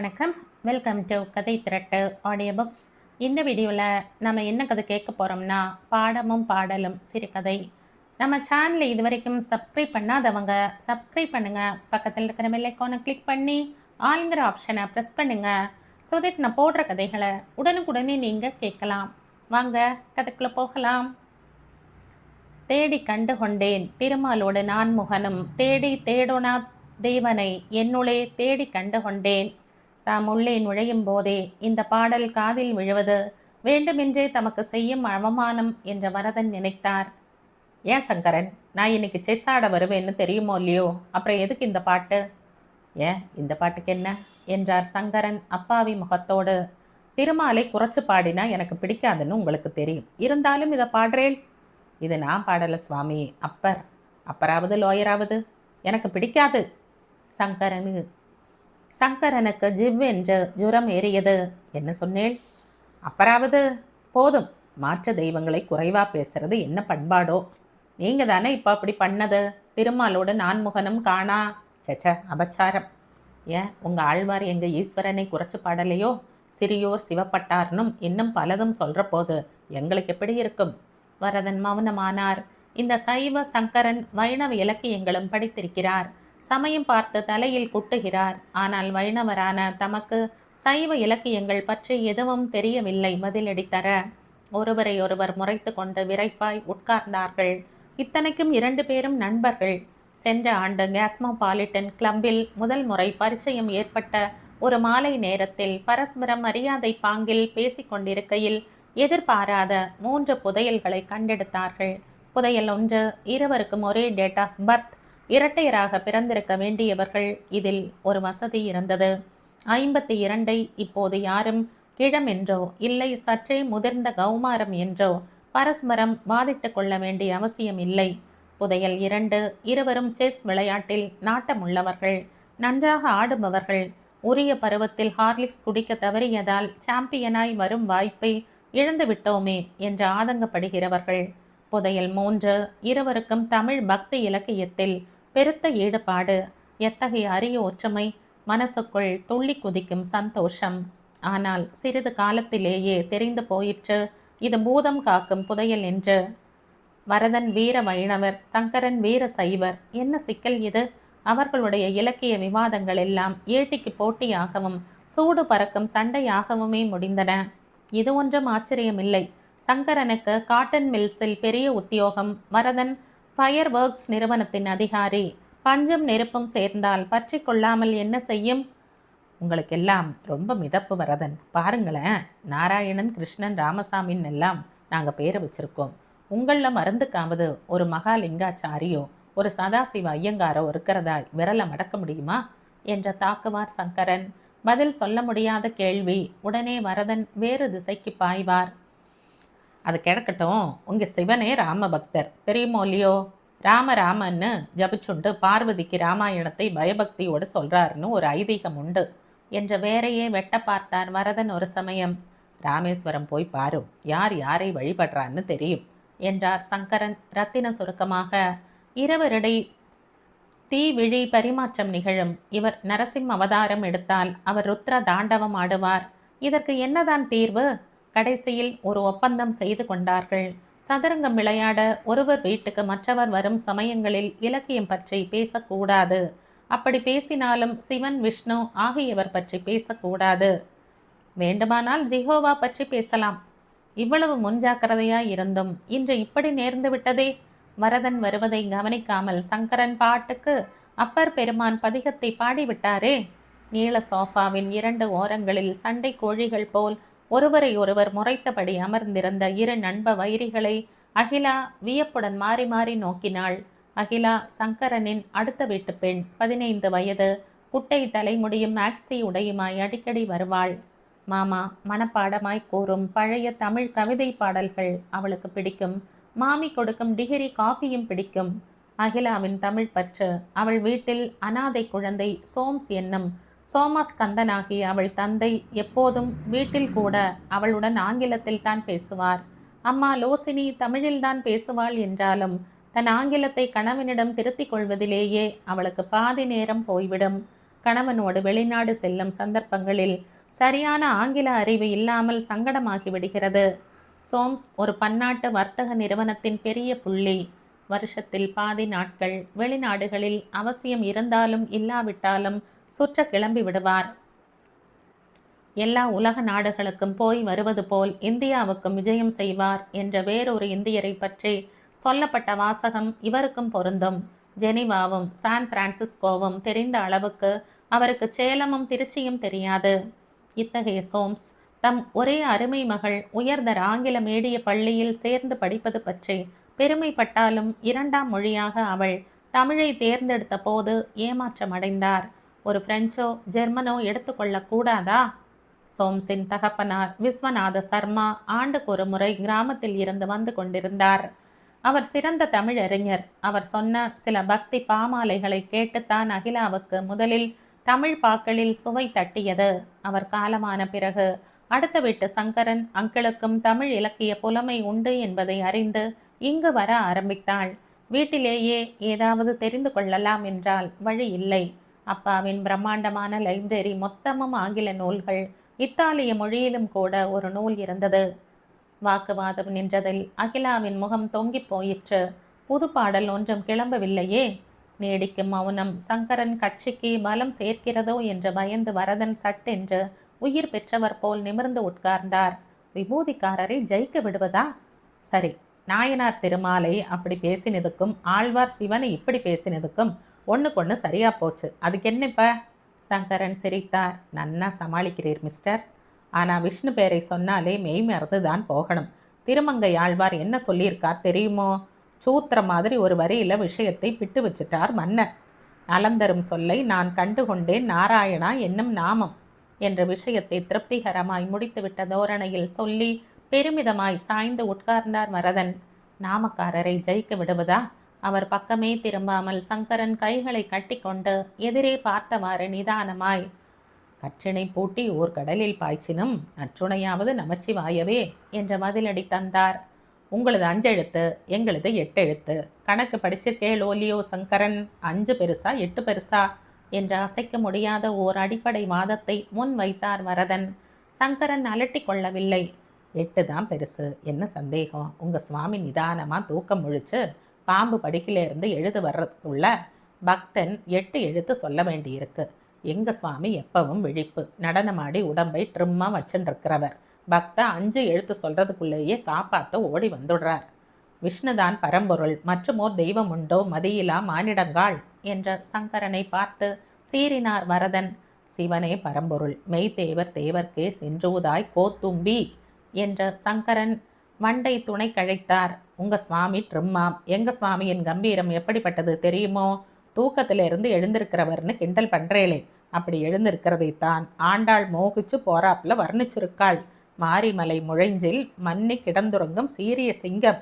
வணக்கம். Welcome to கதை திரட்டு audio books. இந்த வீடியோவில் நம்ம என்ன கதை கேட்க போகிறோம்னா, பாடமும் பாடலும் சிறுகதை. நம்ம சேனலை இது வரைக்கும் சப்ஸ்கிரைப் பண்ணாதவங்க சப்ஸ்கிரைப் பண்ணுங்கள். பக்கத்தில் இருக்கிற பெல் ஐக்கானை கிளிக் பண்ணி ஆளுங்கிற ஆப்ஷனை ப்ரெஸ் பண்ணுங்கள். ஸோ தட் நான் போடுற கதைகளை உடனுக்குடனே நீங்கள் கேட்கலாம். வாங்க கதைக்குள்ளே போகலாம். தேடி கண்டு கொண்டேன் திருமாலோடு நான் முகனும், தேடி தேடோனா தேவனை என்னுளே தேடி கண்டு கொண்டேன். தாம் உள்ளே நுழையும் போதே இந்த பாடல் காதில் விழுவது வேண்டுமென்றே தமக்கு செய்யும் அவமானம் என்ற வரதன் நினைத்தார். ஏன் சங்கரன், நான் இன்னைக்கு செஸ் ஆட வருவேன்னு தெரியுமோ இல்லையோ, அப்புறம் எதுக்கு இந்த பாட்டு? ஏன் இந்த பாட்டுக்கு என்ன என்றார் சங்கரன் அப்பாவி முகத்தோடு. திருமாலை குறைச்சு பாடினா எனக்கு பிடிக்காதுன்னு உங்களுக்கு தெரியும், இருந்தாலும் இதை பாடுறேன். இது நான் பாடலை சுவாமி, அப்பராவது லோயராவது எனக்கு பிடிக்காது. சங்கரனுக்கு ஜிவ்வென்று ஜுரம் ஏறியது. என்ன சொன்னேள்? அப்பராவது போதும். மாற்று தெய்வங்களை குறைவா பேசுறது என்ன பண்பாடோ? நீங்க தானே இப்போ அப்படி பண்ணது. திருமாலோடு நான்முகனும் காணா. சச்ச, அபச்சாரம். ஏன் உங்க ஆழ்வார் எங்க ஈஸ்வரனை குறைச்சு பாடலையோ? சிறியோர் சிவப்பட்டார்னும் இன்னும் பலதும் சொல்ற போது எங்களுக்கு எப்படி இருக்கும்? வரதன் மௌனமானார். இந்த சைவ சங்கரன் வைணவ இலக்கியங்களும் படித்திருக்கிறார். சமயம் பார்த்து தலையில் குட்டுகிறார். ஆனால் வைணவரான தமக்கு சைவ இலக்கியங்கள் பற்றி எதுவும் தெரியவில்லை பதிலடித்தர. ஒருவரை ஒருவர் முறைத்து கொண்டு விரைப்பாய் உட்கார்ந்தார்கள். இத்தனைக்கும் 2 பேரும் நண்பர்கள். சென்ற ஆண்டு காஸ்மோபாலிட்டன் கிளப்பில் முதல் முறை பரிச்சயம் ஏற்பட்ட ஒரு மாலை நேரத்தில் பரஸ்பரம் மரியாதை பாங்கில் பேசிக்கொண்டிருக்கையில் எதிர்பாராத 3 புதையல்களை கண்டெடுத்தார்கள். புதையல் ஒன்று இருவருக்கும் ஒரே டேட் ஆஃப் பர்த். இரட்டையராக பிறந்திருக்க வேண்டியவர்கள். இதில் ஒரு வசதி இருந்தது. 52 இப்போது யாரும் கிழம் என்றோ இல்லை சற்றே முதிர்ந்த கௌமாரம் என்றோ பரஸ்பரம் வாதிட்டு கொள்ள வேண்டிய அவசியம் இல்லை. புதையல் 2 இருவரும் செஸ் விளையாட்டில் நாட்டமுள்ளவர்கள், நன்றாக ஆடுபவர்கள். உரிய பருவத்தில் ஹார்லிக்ஸ் குடிக்க தவறியதால் சாம்பியனாய் வரும் வாய்ப்பை இழந்து விட்டோமே என்று ஆதங்கப்படுகிறவர்கள். புதையல் 3 இருவருக்கும் தமிழ் பக்தி இலக்கியத்தில் பெருத்த ஈடுபாடு. எத்தகைய அரிய ஒற்றுமை! மனசுக்குள் துள்ளி குதிக்கும் சந்தோஷம். ஆனால் சிறிது காலத்திலேயே தெரிந்து போயிற்று இது பூதம் காக்கும் புதையல் என்று. வரதன் வீர வைணவர், சங்கரன் வீர சைவர். என்ன சிக்கல் இது? அவர்களுடைய இலக்கிய விவாதங்கள் எல்லாம் ஏட்டிக்கு போட்டியாகவும் சூடு பறக்கும் சண்டையாகவுமே முடிந்தன. இது ஒன்றும் ஆச்சரியமில்லை. சங்கரனுக்கு காட்டன் மில்ஸில் பெரிய உத்தியோகம். வரதன் ஃபயர் ஒர்க்ஸ் நிறுவனத்தின் அதிகாரி. பஞ்சம் நெருப்பும் சேர்ந்தால் பற்றி கொள்ளாமல் என்ன செய்யும்? உங்களுக்கெல்லாம் ரொம்ப மிதப்பு வரதன். பாருங்களேன், நாராயணன், கிருஷ்ணன், ராமசாமின் எல்லாம் நாங்கள் பேரை வச்சுருக்கோம். உங்களில் மறந்துக்காவது ஒரு மகாலிங்காச்சாரியோ ஒரு சதாசிவ ஐயங்காரோ இருக்கிறதா விரலை மடக்க முடியுமா என்ற தாக்குவார் சங்கரன். பதில் சொல்ல முடியாத கேள்வி. உடனே வரதன் வேறு திசைக்கு பாய்வார். அது கிடக்கட்டும், உங்கள் சிவனே ராம பக்தர் தெரியுமோ இல்லையோ? ராமன்னு ஜபிச்சுண்டு பார்வதிக்கு ராமாயணத்தை பயபக்தியோடு சொல்கிறாருன்னு ஒரு ஐதீகம் உண்டு என்ற வேறையே வெட்ட பார்த்தார் வரதன் ஒரு சமயம். ராமேஸ்வரம் போய் பாரும், யார் யாரை வழிபடுறான்னு தெரியும் என்றார் சங்கரன் ரத்தின சுருக்கமாக. இருவரிடை தீவிழி பரிமாற்றம் நிகழும். இவர் நரசிம்ம அவதாரம் எடுத்தால் அவர் ருத்ர தாண்டவம் ஆடுவார். இதற்கு என்னதான் தீர்வு? கடைசியில் ஒரு ஒப்பந்தம் செய்து கொண்டார்கள். சதுரங்கம் விளையாட ஒருவர் வீட்டுக்கு மற்றவர் வரும் சமயங்களில் இலக்கியம் பற்றி பேசக்கூடாது. அப்படி பேசினாலும் சிவன், விஷ்ணு ஆகியவர் பற்றி பேசக்கூடாது. வேண்டுமானால் ஜிஹோவா பற்றி பேசலாம். இவ்வளவு முன்ஜாக்கிரதையாய் இருந்தும் இன்று இப்படி நேர்ந்து விட்டதே. வரதன் வருவதை கவனிக்காமல் சங்கரன் பாட்டுக்கு அப்பர் பெருமான் பதிகத்தை பாடிவிட்டாரே. நீள சோஃபாவின் 2 ஓரங்களில் சண்டை கோழிகள் போல் ஒருவரை ஒருவர் முறைத்தபடி அமர்ந்திருந்த 2 நண்ப வைரிகளை அகிலா வியப்புடன் மாறி மாறி நோக்கினாள். அகிலா சங்கரனின் அடுத்த வீட்டு பெண். 15 வயது. குட்டை தலைமுடியும் மேக்ஸி உடையுமாய் அடிக்கடி வருவாள். மாமா மனப்பாடமாய் கூறும் பழைய தமிழ் கவிதை பாடல்கள் அவளுக்கு பிடிக்கும். மாமி கொடுக்கும் டிகிரி காஃபியும் பிடிக்கும். அகிலாவின் தமிழ் பற்று. அவள் வீட்டில் அனாதை குழந்தை சோம்ஸ் என்னும் சோமஸ்கந்தனாகிய அவள் தந்தை எப்போதும் வீட்டில் கூட அவளுடன் ஆங்கிலத்தில் தான் பேசுவார். அம்மா லோசினி தமிழில்தான் பேசுவாள் என்றாலும் தன் ஆங்கிலத்தை கணவனிடம் திருத்திக் கொள்வதிலேயே அவளுக்கு பாதி நேரம் போய்விடும். கணவனோடு வெளிநாடு செல்லும் சந்தர்ப்பங்களில் சரியான ஆங்கில அறிவு இல்லாமல் சங்கடமாகி விடுகிறது. சோம்ஸ் ஒரு பன்னாட்டு வர்த்தக நிறுவனத்தின் பெரிய புள்ளி. வருஷத்தில் பாதி நாட்கள் வெளிநாடுகளில் அவசியம் இருந்தாலும் இல்லாவிட்டாலும் சுற்ற கிளம்பி விடுவார். எல்லா உலக நாடுகளுக்கும் போய் வருவது போல் இந்தியாவுக்கும் விஜயம் செய்வார் என்ற வேறொரு இந்தியரை பற்றி சொல்லப்பட்ட வாசகம் இவருக்கும் பொருந்தும். ஜெனிவாவும் சான் பிரான்சிஸ்கோவும் தெரிந்த அளவுக்கு அவருக்கு சேலமும் திருச்சியும் தெரியாது. இத்தகைய சோம்ஸ் தம் ஒரே அருமை மகள் உயர்தர ஆங்கில மீடிய பள்ளியில் சேர்ந்து படிப்பது பற்றி பெருமைப்பட்டாலும் இரண்டாம் மொழியாக அவள் தமிழை தேர்ந்தெடுத்த போது ஏமாற்றமடைந்தார். ஒரு பிரெஞ்சோ ஜெர்மனோ எடுத்துக்கொள்ளக்கூடாதா? சோம்ஸின் தகப்பனார் விஸ்வநாத சர்மா ஆண்டுக்கு ஒரு முறை கிராமத்தில் இருந்து வந்து கொண்டிருந்தார். அவர் சிறந்த தமிழறிஞர். அவர் சொன்ன சில பக்தி பாமாலைகளை கேட்டுத்தான் அகிலாவுக்கு முதலில் தமிழ் பாக்களில் சுவை தட்டியது. அவர் காலமான பிறகு அடுத்த வீட்டு சங்கரன் அங்கிளுக்கும் தமிழ் இலக்கிய புலமை உண்டு என்பதை அறிந்து இங்கு வர ஆரம்பித்தாள். வீட்டிலேயே ஏதாவது தெரிந்து கொள்ளலாம் என்றால் வழி இல்லை. அப்பாவின் பிரம்மாண்டமான லைப்ரரி மொத்தமும் ஆங்கில நூல்கள். இத்தாலிய மொழியிலும் கூட ஒரு நூல் இருந்தது. வாக்குவாதம் நின்றதில் அகிலாவின் முகம் தொங்கி போயிற்று. புது பாடல் ஒன்றும் கிளம்பவில்லையே. நீடிக்கும் மௌனம் சங்கரன் கட்சிக்கு பலம் சேர்க்கிறதோ என்று பயந்து வரதன் சட்டென்று உயிர் பெற்றவர் போல் நிமிர்ந்து உட்கார்ந்தார். விபூதிக்காரரை ஜெயிக்க விடுவதா? சரி, நாயனார் திருமாலை அப்படி பேசினதுக்கும் ஆழ்வார் சிவனை இப்படி பேசினதுக்கும் ஒன்றுக்கொன்று சரியா போச்சு. அதுக்கு என்னப்ப? சங்கரன் சிரித்தார். நன்னா சமாளிக்கிறீர் மிஸ்டர். ஆனால் விஷ்ணு பேரை சொன்னாலே மெய் மறந்துதான் போகணும். திருமங்கை ஆழ்வார் என்ன சொல்லியிருக்கார் தெரியுமோ? சூத்திர மாதிரி ஒரு வரியில விஷயத்தை பிட்டு வச்சிட்டார் மன்னர். நலந்தரும் சொல்லை நான் கண்டுகொண்டேன் நாராயணா என்னும் நாமம் என்ற விஷயத்தை திருப்திகரமாய் முடித்துவிட்ட தோரணையில் சொல்லி பெருமிதமாய் சாய்ந்து உட்கார்ந்தார் வரதன். நாமக்காரரை ஜெயிக்க விடுவதா? அவர் பக்கமே திரும்பாமல் சங்கரன் கைகளை கட்டிக்கொண்டு எதிரே பார்த்தவாறு நிதானமாய், கற்றினை பூட்டி ஓர் கடலில் பாய்ச்சினும் நற்றுணையாவது நமச்சிவாயவே என்ற பதிலடி தந்தார். உங்களது 5 எழுத்து, எங்களது 8 எழுத்து. கணக்கு படிச்சிருக்கேள் ஓலியோ சங்கரன். 5 பெருசா 8 பெருசா என்று அசைக்க முடியாத ஓர் அடிப்படை வாதத்தை முன் வைத்தார் வரதன். சங்கரன் அலட்டி கொள்ளவில்லை. 8 தான் பெருசு, என்ன சந்தேகம்? உங்கள் சுவாமி நிதானமாக தூக்கம் முழிச்சு பாம்பு படிக்கிலேருந்து எழுது வர்றதுக்குள்ள பக்தன் 8 எழுத்து சொல்ல வேண்டியிருக்கு. எங்கள் சுவாமி எப்பவும் விழிப்பு, நடனமாடி உடம்பை ட்ரிம்மாக வச்சுருக்கிறவர். பக்தா 5 எழுத்து சொல்கிறதுக்குள்ளேயே காப்பாற்ற ஓடி வந்துடுறார். விஷ்ணுதான் பரம்பொருள், மற்றுமோர் தெய்வம் உண்டோ மதியிலா மானிடங்காள் என்ற சங்கரனை பார்த்து சீறினார் வரதன். சிவனே பரம்பொருள், மெய்தேவர் தேவர்க்கே சென்றூதாய் கோத்தும்பி என்ற சங்கரன் மண்டை துணை கழைத்தார். உங்கள் சுவாமி ட்ரிம்மாம், எங்கள் சுவாமியின் கம்பீரம் எப்படிப்பட்டது தெரியுமோ? தூக்கத்திலிருந்து எழுந்திருக்கிறவர்னு கிண்டல் பண்ணுறேளே, அப்படி எழுந்திருக்கிறதைத்தான் ஆண்டாள் மோகிச்சு போராப்புல வர்ணிச்சிருக்காள். மாரிமலை முழைஞ்சில் மன்னி கிடந்துறங்கும் சீரிய சிங்கம்.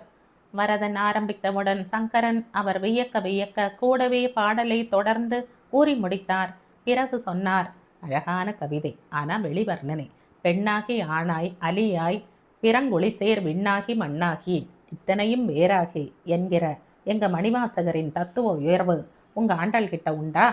வரதன் ஆரம்பித்தவுடன் சங்கரன் அவர் வியக்க வியக்க கூடவே பாடலை தொடர்ந்து கூறி முடித்தார். பிறகு சொன்னார், அழகான கவிதை, ஆனால் வெளிவர்ணனை. பெண்ணாகி ஆணாய் அலியாய் பிறங்குழி சேர் விண்ணாகி மண்ணாகி இத்தனையும் வேறாகி என்கிற எங்க மணிவாசகரின் தத்துவ உயர்வு உங்க ஆண்டாள் கிட்ட உண்டா?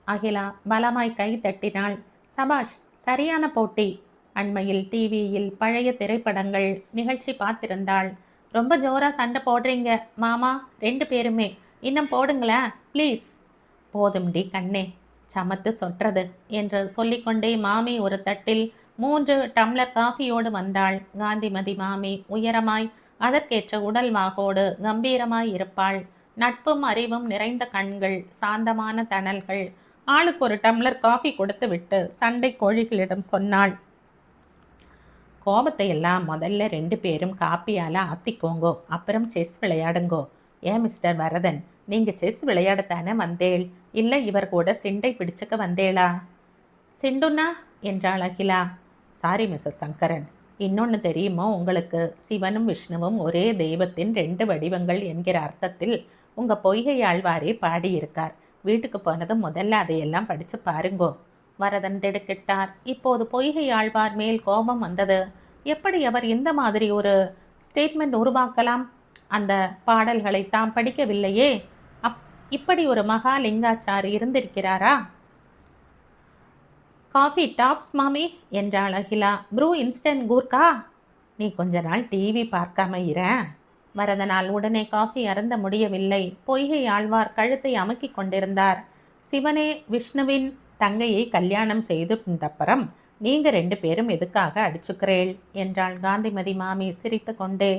அகிலா பலமாய் கை தட்டினாள். சபாஷ், சரியான போட்டி. அண்மையில் டிவியில் பழைய திரைப்படங்கள் நிகழ்ச்சி பார்த்திருந்தாள். ரொம்ப ஜோரா சண்டை போடுறீங்க மாமா 2 பேருமே, இன்னும் போடுங்களேன் ப்ளீஸ். போதும்டி கண்ணே, சமத்து சொற்றது என்று சொல்லிக்கொண்டே மாமி ஒரு தட்டில் 3 டம்ளர் காஃபியோடு வந்தாள். காந்திமதி மாமி உயரமாய், அதற்கேற்ற உடல் வாகோடு கம்பீரமாய் இருப்பாள். நட்பும் அறிவும் நிறைந்த கண்கள், சாந்தமான தணல்கள். ஆளுக்கு ஒரு டம்ளர் காஃபி கொடுத்து விட்டு சண்டை கோழிகளிடம் சொன்னாள், கோபத்தை எல்லாம் முதல்ல 2 பேரும் காப்பியால் ஆத்திக்கோங்கோ, அப்புறம் செஸ் விளையாடுங்கோ. ஏன் மிஸ்டர் வரதன், நீங்கள் செஸ் விளையாடத்தானே வந்தேள், இல்லை இவர் கூட சிண்டை பிடிச்சுக்க வந்தேளா? சிண்டுன்னா என்றாள் அகிலா. சாரி மிஸ்ஸஸ் சங்கரன், இன்னொன்று தெரியுமோ உங்களுக்கு? சிவனும் விஷ்ணுவும் ஒரே தெய்வத்தின் 2 வடிவங்கள் என்கிற அர்த்தத்தில் உங்கள் பொய்கை ஆழ்வாரே பாடியிருக்கார். வீட்டுக்கு போனதும் முதல்ல அதையெல்லாம் படித்து பாருங்கோ. வரதன் திடுக்கிட்டார். இப்போது பொய்கை ஆழ்வார் மேல் கோபம் வந்தது. எப்படி அவர் இந்த மாதிரி ஒரு ஸ்டேட்மெண்ட் உருவாக்கலாம்? அந்த பாடல்களை தாம் படிக்கவில்லையே. இப்படி ஒரு மகாலிங்காச்சாரி இருந்திருக்கிறாரா? காஃபி டாப்ஸ் மாமி என்றாள் அகிலா. Bru instant Gurkha. நீ கொஞ்ச நாள் டிவி பார்க்காம இறேன். வரதனால் உடனே காஃபி அருந்த முடியவில்லை. பொய்கை ஆழ்வார் கழுத்தை அமுக்கிக் கொண்டிருந்தார். சிவனே விஷ்ணுவின் தங்கையை கல்யாணம் செய்து கொண்டப்புறம் நீங்க 2 பேரும் எதுக்காக அடிச்சுக்கிறேள் என்றாள் காந்திமதி மாமி சிரித்து கொண்டே.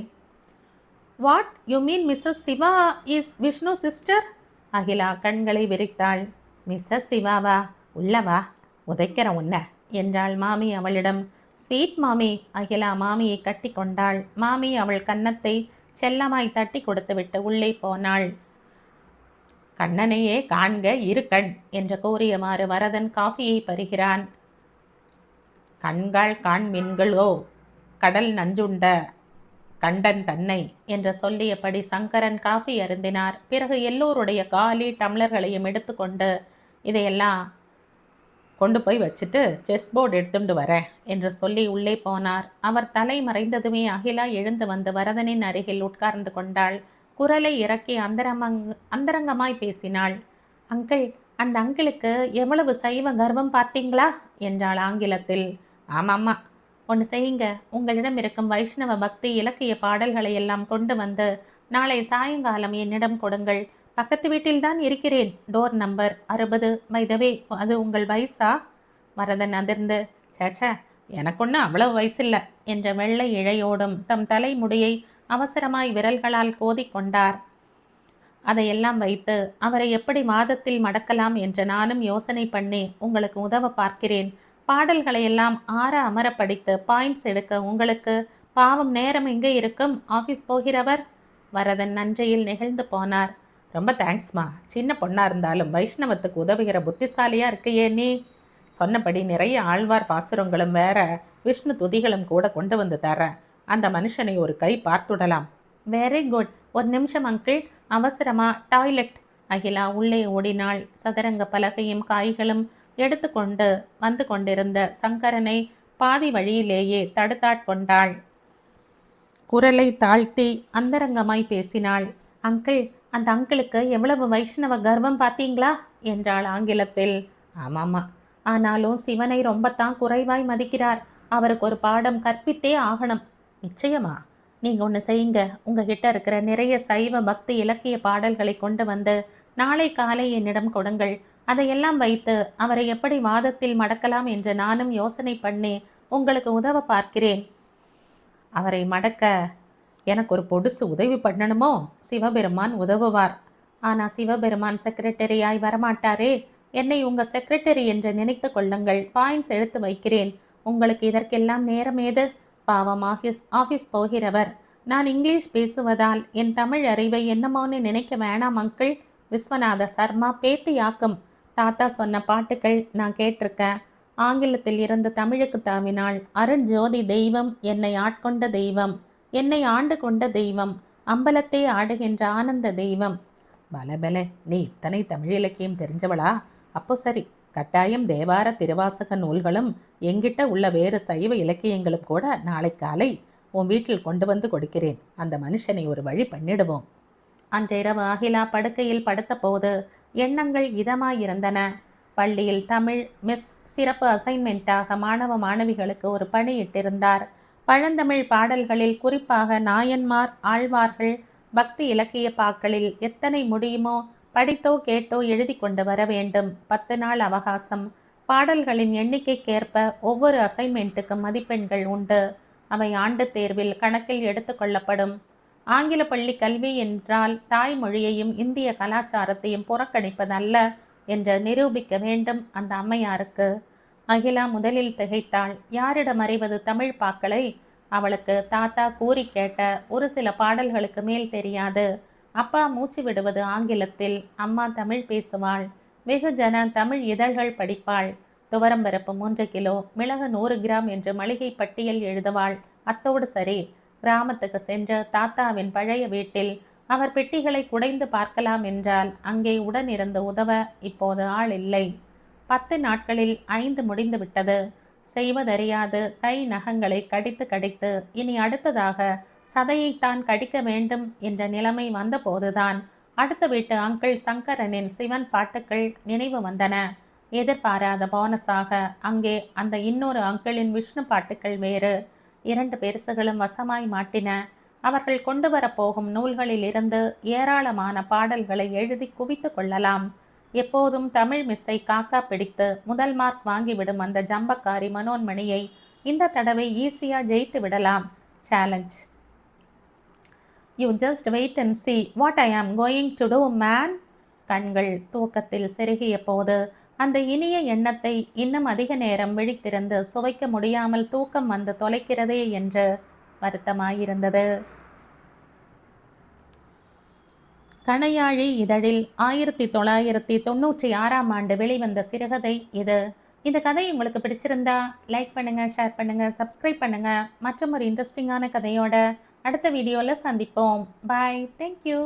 What you mean Mrs Siva is Vishnu sister? Akila கண்களை விரித்தாள். மிஸ்ஸஸ் சிவாவா? உள்ளவா, உதைக்கிற உன்ன என்றாள் மாமி அவளிடம். ஸ்வீட் மாமி. அகிலா மாமியை கட்டி கொண்டாள். மாமி அவள் கன்னத்தை செல்லமாய் தட்டி கொடுத்துவிட்டு உள்ளே போனாள். கண்ணனையே காண்க இரு கண் என்று கூறியமாறு வரதன் காஃபியை பருகிறான். கண்கள் காண் மின்களோ கடல் நஞ்சுண்ட கண்டன் தன்னை என்று சொல்லியபடி சங்கரன் காஃபி அருந்தினார். பிறகு எல்லோருடைய காலி டம்ளர்களையும் எடுத்துக்கொண்டு இதையெல்லாம் கொண்டு போய் வச்சுட்டு செஸ் போர்டு எடுத்துட்டு வரேன் என்று சொல்லி உள்ளே போனார். அவர் தலை மறைந்ததுமே அகிலா எழுந்து வந்து வரதனின் அருகில் உட்கார்ந்து கொண்டாள். குரலை இறக்கி அந்தரங்கமாய் பேசினாள். அங்கிள், அந்த அங்கிளுக்கு எவ்வளவு சைவ கர்வம் பார்த்தீங்களா என்றாள் ஆங்கிலத்தில். ஆமாம்மா, ஒன்று செய்யுங்க. உங்களிடம் இருக்கும் வைஷ்ணவ பக்தி இலக்கிய பாடல்களை எல்லாம் கொண்டு வந்து நாளை சாயங்காலம் என்னிடம் கொடுங்கள். பக்கத்து வீட்டில்தான் இருக்கிறேன். Door number 60. மைதவே, அது உங்கள் வயசா? வரதன் அதிர்ந்து, சேச்சா, எனக்கு ஒன்றும் அவ்வளவு வயசில்லை என்ற வெள்ளை இழையோடும் தம் தலைமுடியை அவசரமாய் விரல்களால் கோதிக்கொண்டார். அதையெல்லாம் வைத்து அவரை எப்படி மாதத்தில் மடக்கலாம் என்று நானும் யோசனை பண்ணி உங்களுக்கு உதவ பார்க்கிறேன். பாடல்களையெல்லாம் ஆற அமர படித்து பாயிண்ட்ஸ் எடுக்க உங்களுக்கு பாவம் நேரம் எங்கே இருக்கும்? ஆஃபீஸ் போகிறவர். வரதன் நன்றியில் நெகிழ்ந்து போனார். ரொம்ப தேங்க்ஸ்மா. சின்ன பொண்ணாக இருந்தாலும் வைஷ்ணவத்துக்கு உதவுகிற புத்திசாலியாக இருக்கையே நீ. சொன்னபடி நிறைய ஆழ்வார் பாசுரங்களும் வேற விஷ்ணு துதிகளும் கூட கொண்டு வந்து தர. அந்த மனுஷனை ஒரு கை பார்த்துடலாம். Very good. ஒரு நிமிஷம் அங்கிள், அவசரமா டாய்லெட். அகிலா உள்ளே ஓடினாள். சதுரங்க பலகையும் காய்களும் எடுத்துக்கொண்டு வந்து கொண்டிருந்த சங்கரனை பாதி வழியிலேயே தடுத்தாட்கொண்டாள். குரலை தாழ்த்தி அந்தரங்கமாய் பேசினாள். அங்கிள், அந்த அங்கிளுக்கு எவ்வளவு வைஷ்ணவ கர்வம் பார்த்தீங்களா என்றாள் ஆங்கிலத்தில். ஆமாம்மா, ஆனாலும் சிவனை ரொம்பத்தான் குறைவாய் மதிக்கிறார். அவருக்கு ஒரு பாடம் கற்பித்தே ஆகணும். நிச்சயமா. நீங்கள் ஒன்று செய்யுங்க. உங்ககிட்ட இருக்கிற நிறைய சைவ பக்தி இலக்கிய பாடல்களை கொண்டு வந்து நாளை காலை என்னிடம் கொடுங்கள். அதையெல்லாம் வைத்து அவரை எப்படி வாதத்தில் மடக்கலாம் என்று நானும் யோசனை பண்ணி உங்களுக்கு உதவ பார்க்கிறேன். அவரை மடக்க எனக்கு ஒரு பொடுசு உதவி பண்ணணுமோ? சிவபெருமான் உதவுவார். ஆனால் சிவபெருமான் செக்ரட்டரியாய் வரமாட்டாரே. என்னை உங்கள் செக்ரட்டரி என்று நினைத்து கொள்ளுங்கள். பாயிண்ட்ஸ் எடுத்து வைக்கிறேன். உங்களுக்கு இதற்கெல்லாம் நேரம் ஏது? பாவம் ஆஃபீஸ் போகிறவர். நான் இங்கிலீஷ் பேசுவதால் என் தமிழ் அறிவை என்னமோன்னு நினைக்க வேணாம் அங்கிள். விஸ்வநாத சர்மா பேத்தியாக்கும். தாத்தா சொன்ன பாட்டுக்கள் நான் கேட்டிருக்கேன். ஆங்கிலத்தில் இருந்து தமிழுக்கு தாவினாள். அருட்ஜோதி தெய்வம், என்னை ஆட்கொண்ட தெய்வம், என்னை ஆண்டு கொண்ட தெய்வம், அம்பலத்தை ஆடுகின்ற ஆனந்த தெய்வம். பலபல, நீ இத்தனை தமிழ் இலக்கியம் தெரிஞ்சவளா? அப்போ சரி, கட்டாயம் தேவார திருவாசக நூல்களும் எங்கிட்ட உள்ள வேறு சைவ இலக்கியங்களும் கூட நாளை காலை உன் வீட்டில் கொண்டு வந்து கொடுக்கிறேன். அந்த மனுஷனை ஒரு வழி பண்ணிடுவோம். அன்றிரவு அகிலா படுக்கையில் படுத்த போது எண்ணங்கள் இதமாயிருந்தன. பள்ளியில் தமிழ் மிஸ் சிறப்பு அசைன்மெண்ட்டாக மாணவ மாணவிகளுக்கு ஒரு பணி இட்டிருந்தார். பழந்தமிழ் பாடல்களில், குறிப்பாக நாயன்மார் ஆழ்வார்கள் பக்தி இலக்கிய பாக்களில் எத்தனை முடியுமோ படித்தோ கேட்டோ எழுதி கொண்டு வர வேண்டும். 10 நாள் அவகாசம். பாடல்களின் எண்ணிக்கைக்கேற்ப ஒவ்வொரு அசைன்மெண்ட்டுக்கும் மதிப்பெண்கள் உண்டு. அவை ஆண்டு தேர்வில் கணக்கில் எடுத்துக்கொள்ளப்படும். ஆங்கில பள்ளி கல்வி என்றால் தாய்மொழியையும் இந்திய கலாச்சாரத்தையும் புறக்கணிப்பதல்ல என்று நிரூபிக்க வேண்டும் அந்த அம்மையாருக்கு. அகிலா முதலில் திகைத்தாள். யாரிடம் அறிவது தமிழ் பாக்களை? அவளுக்கு தாத்தா கூறி கேட்ட ஒரு சில பாடல்களுக்கு மேல் தெரியாது. அப்பா மூச்சு விடுவது ஆங்கிலத்தில், அம்மா தமிழ் பேசுவாள். வெகுஜன தமிழ் இதழ்கள் படிப்பாள். துவரம்பருப்பு 3 கிலோ, மிளகு 100 கிராம் என்று மளிகை பட்டியல் எழுதுவாள். அத்தோடு சரி. கிராமத்துக்கு சென்ற தாத்தாவின் பழைய வீட்டில் அவர் பெட்டிகளை குடைந்து பார்க்கலாம் என்றால் அங்கே உடன் இருந்து உதவ இப்போது ஆள் இல்லை. 10 நாட்களில் 5 முடிந்து விட்டது. செய்வதறியாது கை நகங்களை கடித்து கடித்து இனி அடுத்ததாக சதையைத்தான் கடிக்க வேண்டும் என்ற நிலைமை வந்தபோதுதான் அடுத்த வீட்டு அங்கிள் சங்கரனின் சிவன் பாட்டுக்கள் நினைவு வந்தன. எதிர்பாராத போனஸாக அங்கே அந்த இன்னொரு அங்கிளின் விஷ்ணு பாட்டுக்கள் வேறு. 2 பெருசுகளும் வசமாய் மாட்டின. அவர்கள் கொண்டு வரப்போகும் நூல்களில் இருந்து ஏராளமான பாடல்களை எழுதி குவித்து கொள்ளலாம். எப்போதும் தமிழ் மிஸ்ஸை காக்கா பிடித்து முதல் மார்க் வாங்கிவிடும் அந்த ஜம்பக்காரி மனோன்மணியை இந்த தடவை ஈஸியா ஜெயித்து விடலாம். Challenge. You just wait and see what I am going to do, man. கண்கள் தூக்கத்தில் செருகிய போது அந்த இனிய எண்ணத்தை இன்னும் அதிக நேரம் விழித்திருந்து சுவைக்க முடியாமல் தூக்கம் வந்து தொலைக்கிறதே என்று வருத்தமாயிருந்தது. கணையாழி இதழில் 1996ஆம் ஆண்டு வெளிவந்த சிறுகதை இது. இந்த கதை உங்களுக்கு பிடிச்சிருந்தா லைக் பண்ணுங்க, ஷேர் பண்ணுங்க, சப்ஸ்கிரைப் பண்ணுங்க. மற்றும் ஒரு இன்ட்ரெஸ்டிங்கான கதையோட அடுத்த வீடியோவில் சந்திப்போம். பாய். தேங்க்யூ.